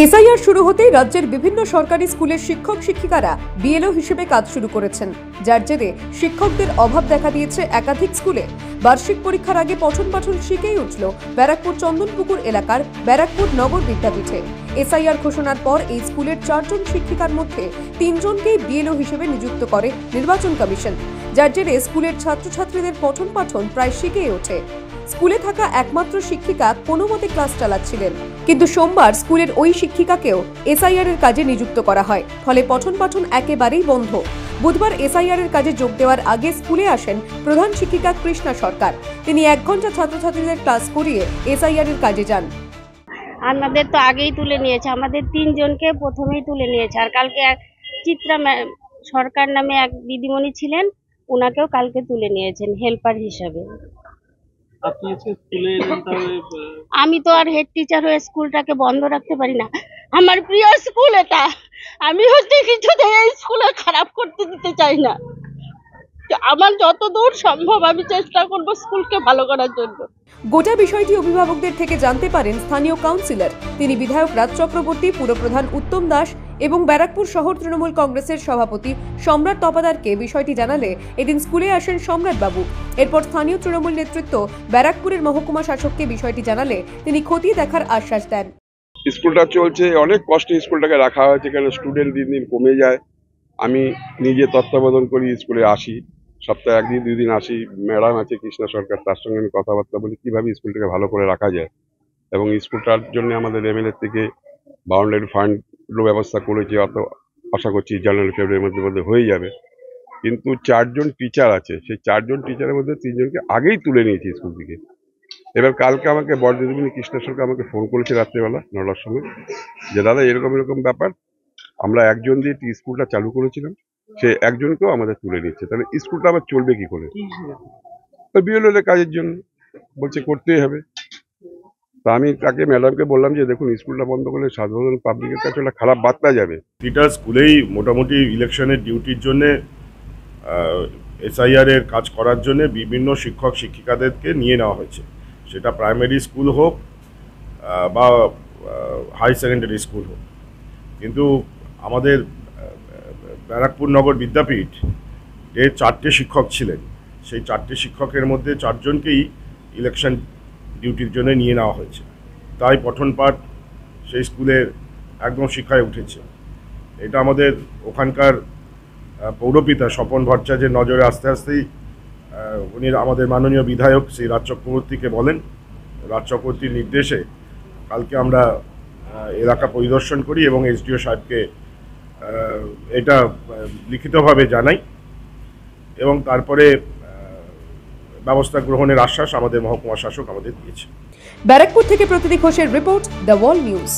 SIR শুরু হতেই রাজ্যের বিভিন্ন সরকারি স্কুলের শিক্ষক শিক্ষিকারা বিএলও হিসেবে কাজ শুরু করেছেন, যার জেরে শিক্ষকদের অভাব দেখা দিয়েছে একাধিক স্কুলে। বার্ষিক পরীক্ষার আগে পঠন পাঠন শিখেই উঠল ব্যারাকপুর চন্দনপুকুর এলাকার ব্যারাকপুর নগর বিদ্যাপীঠে। এসআইআর ঘোষণার পর এই স্কুলের 4 জন শিক্ষিকার মধ্যে 3 জনকেই বিএলও হিসেবে নিযুক্ত করে নির্বাচন কমিশন, যার জেরে স্কুলের ছাত্রছাত্রীদের পঠন পাঠন প্রায় শিখেই ওঠে। স্কুলে থাকা একমাত্র শিক্ষিকা কোনো মতে ক্লাস চালাচ্ছিলেন, কিন্তু সোমবার স্কুলের ওই শিক্ষিকাকেও এসআইআর এর কাজে নিযুক্ত করা হয়, ফলে পঠন পাঠন একেবারেই বন্ধ। বুধবার এসআইআর এর কাজে যোগ দেওয়ার আগে স্কুলে আসেন প্রধান শিক্ষিকা কৃষ্ণা সরকার। তিনি 1 ঘন্টা ছাত্রছাত্রীদের ক্লাস করিয়ে এসআইআর এর কাজে যান। আমাদের তো আগেই তুলে নিয়েছে, আমাদের 3 জনকে প্রথমেই তুলে নিয়েছে। আর কালকে চিত্রা সরকার নামে এক দিদিমণি ছিলেন, ওনাকেও কালকে তুলে নিয়েছেন হেল্পার হিসাবে। আমি তো আর হেড টিচার হয়ে স্কুলটাকে বন্ধ রাখতে পারি না। আমার প্রিয় স্কুল এটা, আমি কিছুতে এই স্কুলে খারাপ করতে দিতে চাই না। আমার যতদূর সম্ভব আমি চেষ্টা করব স্কুলকে ভালো করার জন্য। গোটা বিষয়টি অভিভাবকদের থেকে জানতে পারেন স্থানীয় কাউন্সিলর। তিনি বিধায়ক রাজ চক্রবর্তী, পুরপ্রধান উত্তম দাস এবং ব্যারাকপুর শহর তৃণমূল কংগ্রেসের সভাপতি সম্রাট তপাদারকে বিষয়টি জানালে এদিন স্কুলে আসেন সম্রাট বাবু। এরপর স্থানীয় তৃণমূল নেতৃত্ব ব্যারাকপুরের মহকুমা শাসককে বিষয়টি জানালে তিনি খতিয়ে দেখার আশ্বাস দেন। স্কুলটা চলছে, অনেক কষ্টে স্কুলটাকে রাখা হয়েছে, কারণ স্টুডেন্ট দিন দিন কমে যায়। আমি নিজে তত্ত্বাবধান করি, স্কুলে আসি, সপ্তাহে 1 দিন 2 দিন আসি। ম্যাডাম আছে কৃষ্ণা সরকার, তার সঙ্গে আমি কথাবার্তা বলি কিভাবে স্কুলটাকে ভালো করে রাখা যায়। এবং স্কুলটার জন্য আমাদের এমএলএ থেকে বাউন্ডারি ফান্ডের ব্যবস্থা করেছি, অত আশা করছি জানুয়ারি ফেব্রুয়ারির মধ্যে হয়ে যাবে। কিন্তু 4 জন টিচার আছে, সেই 4 জন টিচারের মধ্যে 3 জনকে আগেই তুলে নিয়েছি স্কুল থেকে। এবার কালকে আমাকে বরদিদিমণি কৃষ্ণা সরকার আমাকে ফোন করেছে রাত্রেবেলা 9টার সময়, যে দাদা এরকম ব্যাপার, আমরা 1 জন দিয়ে স্কুলটা চালু করেছিলাম, সে 1 জনকেও আমাদের তুলে নিচ্ছে, তাহলে স্কুলটা আবার চলবে কি করে? বিএলও কাজের জন্য বলছে করতেই হবে। তা আমি তাকে ম্যাডামকে বললাম যে দেখুন, স্কুলটা বন্ধ করলে সাধারণ পাবলিকের কাছে একটা খারাপ বার্তা যাবে। প্রতিটা স্কুলেই মোটামুটি ইলেকশনের ডিউটির জন্য এসআইআর এর কাজ করার জন্য বিভিন্ন শিক্ষক শিক্ষিকাদেরকে নিয়ে নেওয়া হয়েছে, সেটা প্রাইমারি স্কুল হোক বা হাই সেকেন্ডারি স্কুল হোক। কিন্তু আমাদের ব্যারাকপুর নগর বিদ্যাপীঠ এর 4টে শিক্ষক ছিলেন, সেই 4টে শিক্ষকের মধ্যে 4 জনকেই ইলেকশন ডিউটির জন্য নিয়ে নেওয়া হয়েছে। তাই পঠন পাঠ সেই স্কুলের একদম শিক্ষায় উঠেছে। এটা আমাদের ওখানকার পৌরপিতা স্বপন ভট্টাচার্যের নজরে আস্তে আস্তেই উনি আমাদের মাননীয় বিধায়ক শ্রী রাজ চক্রবর্তীকে বলেন। রাজ চক্রবর্তীর নির্দেশে কালকে আমরা এলাকা পরিদর্শন করি এবং এসডিও সাহেবকে এটা লিখিতভাবে জানাই এবং তারপরে ব্যবস্থা গ্রহণের আশ্বাস আমাদের মহকুমা শাসক আমাদের দিয়েছে। ব্যারাকপুর থেকে প্রতিদিন ঘোষের রিপোর্ট, দ্য ওয়াল নিউজ।